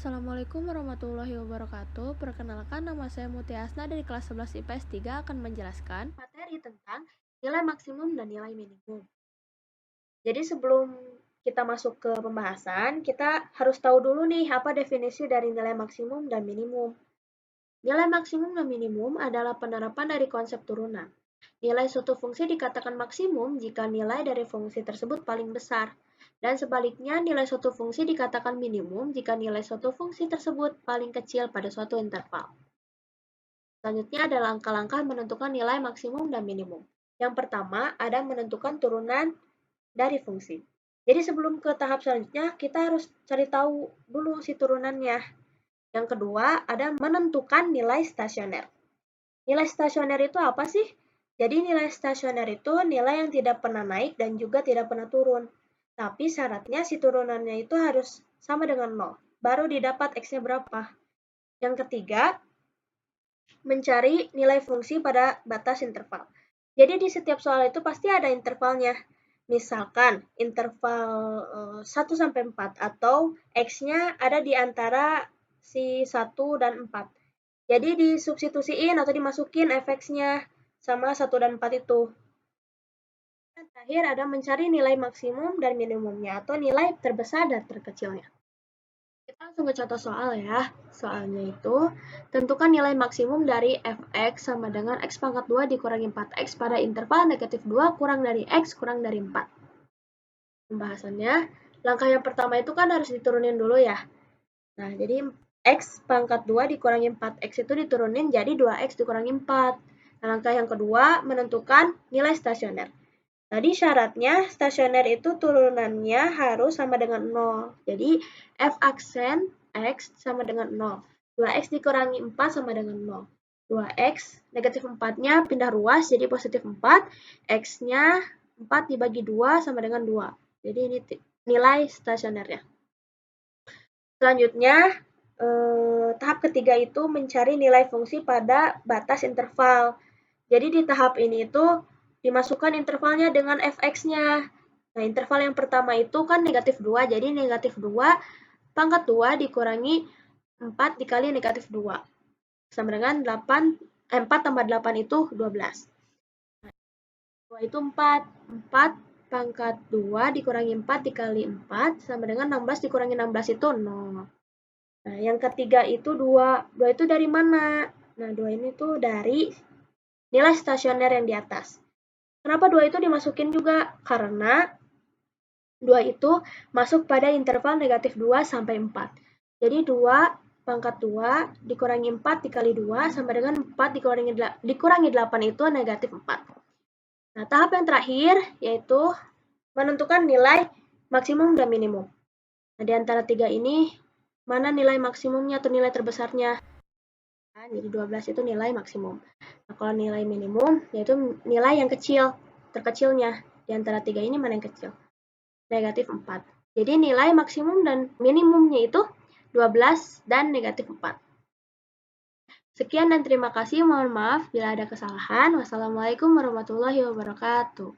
Assalamualaikum warahmatullahi wabarakatuh. Perkenalkan, nama saya Mutia Asna dari kelas 11 IPS 3 akan menjelaskan materi tentang nilai maksimum dan nilai minimum. Jadi sebelum kita masuk ke pembahasan, kita harus tahu dulu nih apa definisi dari nilai maksimum dan minimum. Nilai maksimum dan minimum adalah penerapan dari konsep turunan. Nilai suatu fungsi dikatakan maksimum jika nilai dari fungsi tersebut paling besar. Dan sebaliknya, nilai suatu fungsi dikatakan minimum jika nilai suatu fungsi tersebut paling kecil pada suatu interval. Selanjutnya ada langkah-langkah menentukan nilai maksimum dan minimum. Yang pertama, ada menentukan turunan dari fungsi. Jadi sebelum ke tahap selanjutnya, kita harus cari tahu dulu si turunannya. Yang kedua, ada menentukan nilai stasioner. Nilai stasioner itu apa sih? Jadi nilai stasioner itu nilai yang tidak pernah naik dan juga tidak pernah turun. Tapi syaratnya si turunannya itu harus sama dengan 0. Baru didapat X-nya berapa. Yang ketiga, mencari nilai fungsi pada batas interval. Jadi di setiap soal itu pasti ada intervalnya. Misalkan interval 1-4 atau X-nya ada di antara si 1 dan 4. Jadi disubstitusiin atau dimasukin fx-nya sama 1 dan 4 itu. Dan terakhir ada mencari nilai maksimum dan minimumnya atau nilai terbesar dan terkecilnya. Kita langsung ke contoh soal ya. Soalnya itu, tentukan nilai maksimum dari fx sama dengan x pangkat 2 dikurangi 4x pada interval negatif 2 kurang dari x kurang dari 4. Pembahasannya, langkah yang pertama itu kan harus diturunin dulu ya. Nah, jadi x pangkat 2 dikurangi 4x itu diturunin jadi 2x dikurangi 4. Nah, langkah yang kedua menentukan nilai stasioner. Tadi syaratnya stasioner itu turunannya harus sama dengan 0. Jadi f aksen x sama dengan 0. 2x dikurangi 4 sama dengan 0. 2x negatif 4-nya pindah ruas jadi positif 4. X-nya 4 dibagi 2 sama dengan 2. Jadi ini nilai stasionernya. Selanjutnya, tahap ketiga itu mencari nilai fungsi pada batas interval. Jadi di tahap ini itu dimasukkan intervalnya dengan fx-nya. Nah, interval yang pertama itu kan negatif 2, jadi negatif 2 pangkat 2 dikurangi 4 dikali negatif 2. Sama dengan 4 tambah 8 itu 12. Nah, 2 itu 4. 4 pangkat 2 dikurangi 4 dikali 4 sama dengan 16 dikurangi 16 itu 0. Nah, yang ketiga itu 2. 2 itu dari mana? Nah, 2 ini tuh dari nilai stasioner yang di atas. Kenapa 2 itu dimasukin juga? Karena 2 itu masuk pada interval negatif 2 sampai 4. Jadi 2 pangkat 2 dikurangi 4 dikali 2 sama dengan 4 dikurangi 8 itu negatif 4. Nah, tahap yang terakhir yaitu menentukan nilai maksimum dan minimum. Nah, di antara tiga ini, mana nilai maksimumnya atau nilai terbesarnya? Nah, jadi 12 itu nilai maksimum. Nah, kalau nilai minimum, yaitu nilai yang kecil, terkecilnya. Di antara tiga ini mana yang kecil? Negatif 4. Jadi nilai maksimum dan minimumnya itu 12 dan negatif 4. Sekian dan terima kasih. Mohon maaf bila ada kesalahan. Wassalamualaikum warahmatullahi wabarakatuh.